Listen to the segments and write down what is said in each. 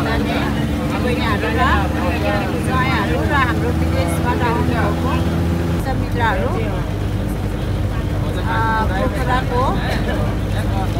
जाने बहिनीहरू र जयाहरू र हाम्रो विदेशबाट आउनुभएको मित्रहरू पोखराको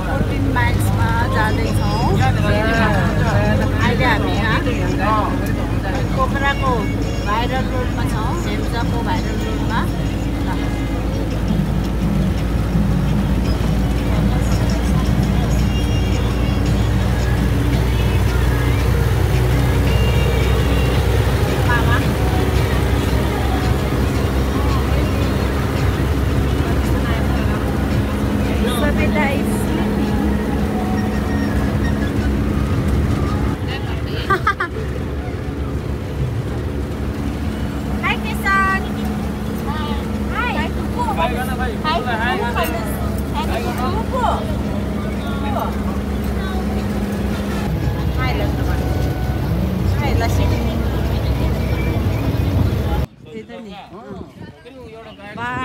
14 माइल्समा जाँदैछौँ। अहिले हामी यहाँ पोखराको भाइरल रोडमा छौँ, हेम्चाको भाइरल रोडमा।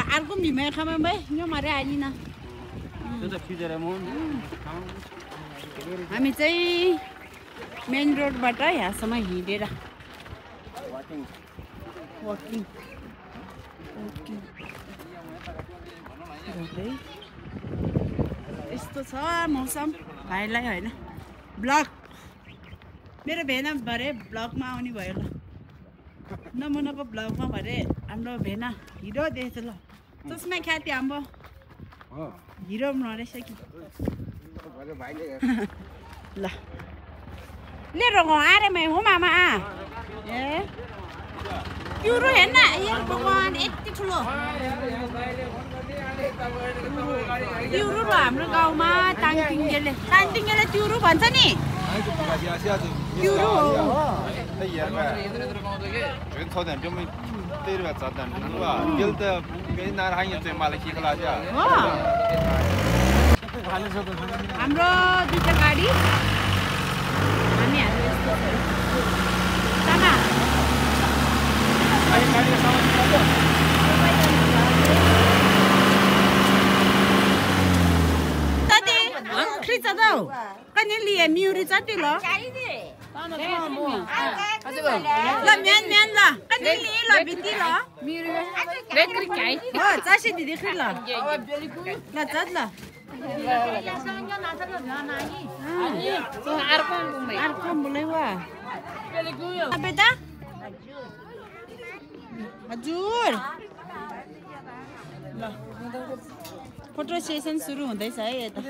अर्को भिमा खामा भाइ यो मारे आइली न हामी चाहिँ मेन रोडबाट यहाँसम्म हिँडेर वकिङ यस्तो छ मौसम। भाइलाई होइन ब्लग मेरो भेना भरे ब्लगमा आउने भयो ल, नमुनाको ब्लगमा भरे हाम्रो भेना हिरो देख्छ ल। चस्मा ख्याति हाम्रो हिरो रहेछ कि ल ले रगो आरे मैं हो मामा ए प्युरो हेर्न यार भगवान यति ठुलो प्युरो र हाम्रो गाउँमा ताङतिङले प्युरो भन्छ नि। प्युरो हाम्रो दुईटा गाडी हामीहरू यस्तो तामा तते खिचा दाउ कने लिए म्युरी चट्टी ल ल म्यान म्यान ल कने लिए ल बिति ल म्युरी बेकरी काई हो चासी दिदी खि ल ल चट ल अर्को बोले वा बेटा हजुर ल फोटो सेसन सुरु हुँदैछ है यता।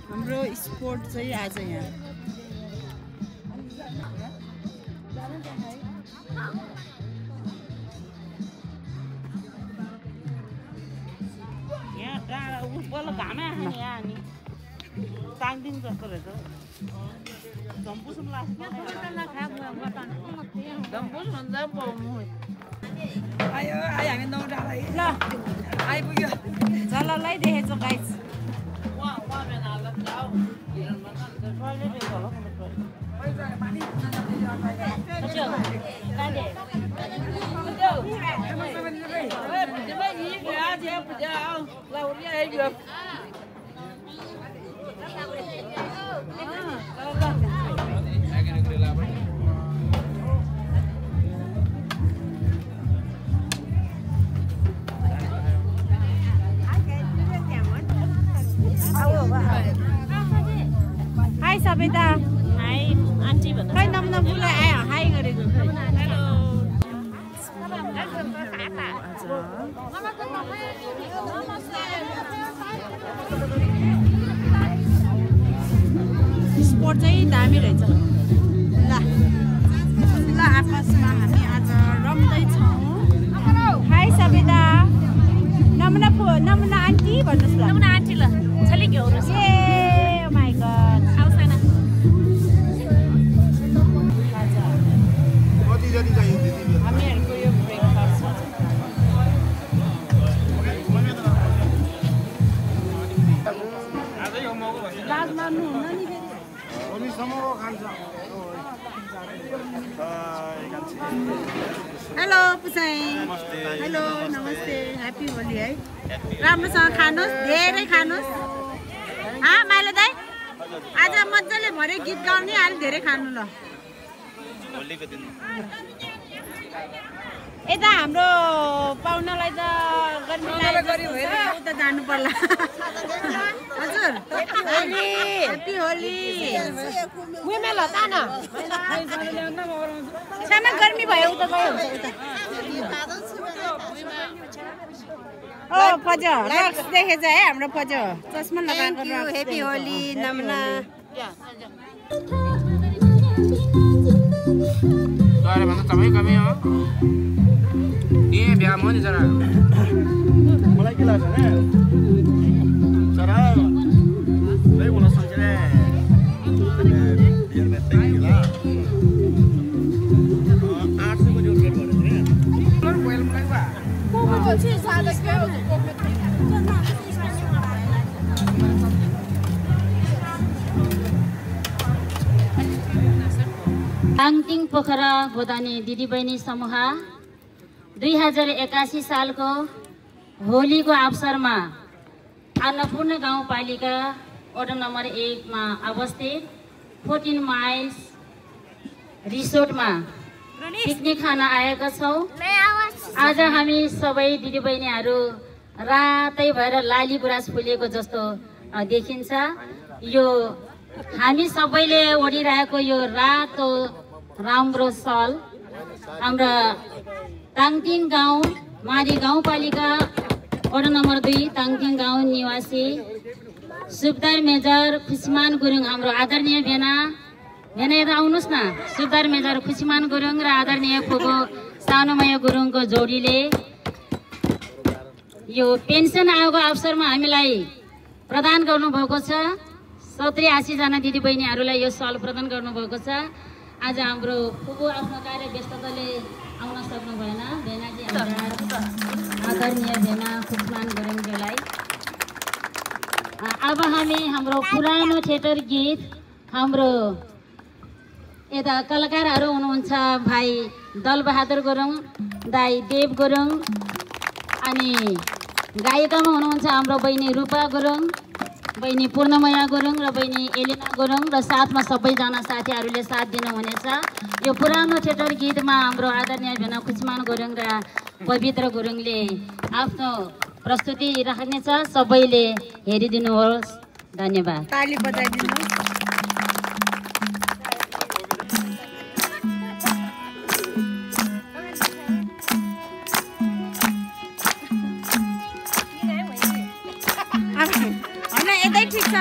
हाम्रो स्पोर्ट चाहिँ आज यहाँ उपल घामै आयो नि यहाँ नि ताङदिङ जस्तो रहेछ धम्पुसम लाग्छ धम्पुस भन्दा आयो आयो हामी नौडालाई ल आइपुग्यो जललाई देखेछ गाइस हाई सबैता हाई आन्टी भन्नु खै नम्न बुलाई आयो हाई गरेको हेलो स्पोर्ट चाहिँ दामी रहेछ। ल ल आकाशमा हामी आज रम्दैछौँ। हाई सबैता नमुना आन्टी भन्नुहोस् ल नमुना आन्टी ल छले के हो र ए ओ माय गॉड आउँछ न कति जति चाहियो दिदी हामीहरुको यो ब्रेकफास्ट छ आजै हो मगो भन्छ लाज मान्नु हुन्न नि फेरि ओनी समोरो खान्छ हेलो पुसाई नमस्ते हेलो नमस्ते ह्यापी होली है राम्रोसँग खानुस् धेरै खानुस् हा माइलो दाइ आज मजाले भरे गीत गाउने अलि धेरै खानु ल यता हाम्रो पाहुनालाई त गर्मी लाग्यो उता जानु पर्ला हजुर ह्यापी होली उमेल हो त न सानो गर्मी भयो उता गयो ओ फज रक्स देखेछ है हाम्रो फज चस्मा लगाएको ह्यापी होली नमना गरे भन्दा तपाईँ कमी हो ए बिहा म नि जरा मलाई के लाग्छ भने जरा नै बोल्न सक्छ रे हेर्ने चाहिँ ला 800 को जो रेट गरेछ रे तर वेल मलाई बा को को चाहिँ सादा के हो ताङतिङ पोखरा गोदानी दिदीबहिनी समूह 2081 सालको होलीको अवसरमा अन्नपूर्ण गाउँपालिका वडा नम्बर 1 मा अवस्थित 14 माइल्स रिसोर्टमा पिकनिक खान आएका छौँ। आज हामी सबै दिदीबहिनीहरू रातै भएर लाली गुराँस फुलेको जस्तो देखिन्छ। यो हामी सबैले ओढिरहेको यो रातो राम्रो सल हाम्रो ताङतिङ गाउँ माडी गाउँपालिका वडा नम्बर 2 ताङतिङ गाउँ निवासी सुबदार मेजर खुसीमान गुरुङ हाम्रो आदरणीय भेना यता आउनुहोस् न। सुबदार मेजर खुसीमान गुरुङ र आदरणीय फुपू सानुमय गुरुङको जोडीले यो पेन्सन आयोगको अवसरमा हामीलाई प्रदान गर्नुभएको छ। 87 जना दिदीबहिनीहरूलाई यो सल प्रदान गर्नुभएको छ। आज हाम्रो फुपू आफ्नो कार्य व्यस्तताले आउन सक्नु भएन। भेनाजी हाम्रा आदरणीय भेना खुसीमान गुरुङज्यूलाई अब हामी हाम्रो पुरानो थिएटर गीत हाम्रो यता कलाकारहरू हुनुहुन्छ भाइ दलबहादुर गुरुङ दाई देव गुरुङ अनि गायिकामा हुनुहुन्छ हाम्रो बहिनी रूपा गुरुङ बहिनी पूर्णमया गुरुङ र बहिनी एलिना गुरुङ र साथमा सबैजना साथीहरूले साथ दिनुहुनेछ। यो पुरानो थिएटर गीतमा हाम्रो आदरणीय भेना खुसीमान गुरुङ र पवित्र गुरुङले आफ्नो प्रस्तुति राख्नेछ। सबैले हेरिदिनुहोस्। धन्यवाद। ताली बजाइदिनुहोस्। यतै ठिक छ।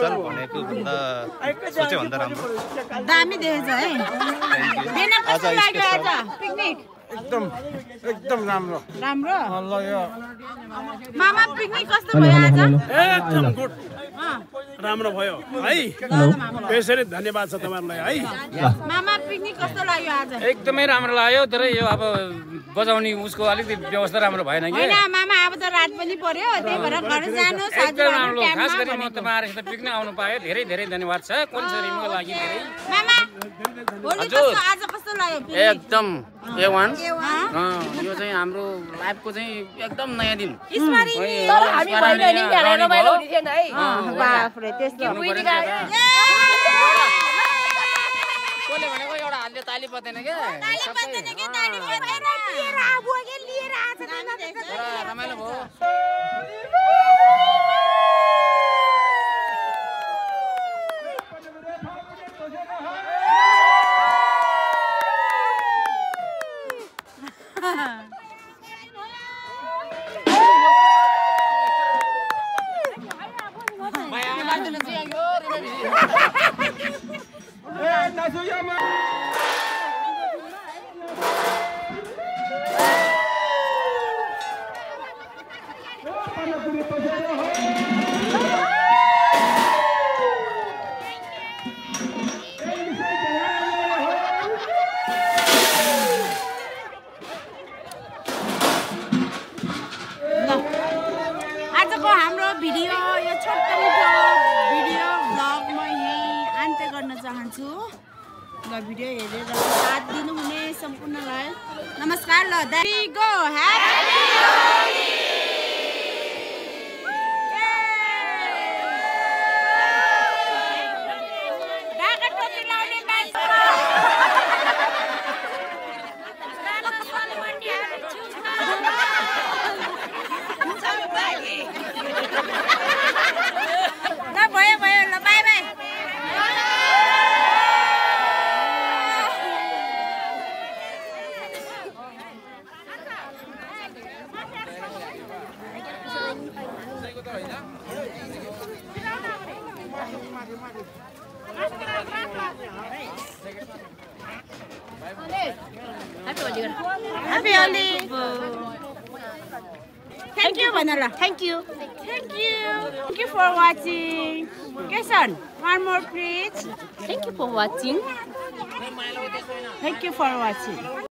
सर भनेको भन्दा सोचे भन्दा राम्रो दामी देखेछ है बेना कस्तो लाग्यो आज पिकनिक एकदम राम्रो राम्रो ल यो मामा पिकनिक कस्तो भयो आज एकदम गुड राम्रो भयो है त्यसरी धन्यवाद छ तपाईहरुलाई है मामा पिकनिक कस्तो लाग्यो आज एकदमै राम्रो लाग्यो तर यो अब बजाउने उसको अलिकति व्यवस्था राम्रो भएन कि हैन मामा अब त रात पनि पर्यो त्यही भएर घर जानु एकदम राम्रो खास गरी म तपाईहरुसित पिकनिक आउनु पाए धेरै धेरै धन्यवाद छ कोलसरीको लागि धेरै मामा होली कस्तो आज कस्तो लाग्यो पिकनिक एकदम A1 यो चाहिँ हाम्रो लाइफको चाहिँ एकदम नयाँ दिन स्मरणीय तर हामी भइलो नि यहाँ रमाइलो हुने थिएन है बाफ रे त्यस्तो कोले भनेको एउटा हातले ताली पत्दैन के ताली पत्दैन के ताली पत्दैन लिएर आबो के लिएर आछ रमाइलो भयो आजको हाम्रो भिडियो यो छोटो मिठो भिडियो ब्लग म यही अन्त्य गर्न चाहन्छु ल भिडियो हेरेर साथ दिनुहुने सम्पूर्णलाई नमस्कार ल गो ह्यापी होली ढाका टोपी लाउने मान्छे ल भयो भयो ल by by Happy Holi. Thank you, Vanilla. Thank you. Thank you. Thank you for watching. Kesan, one more please. Thank you for watching. Thank you for watching.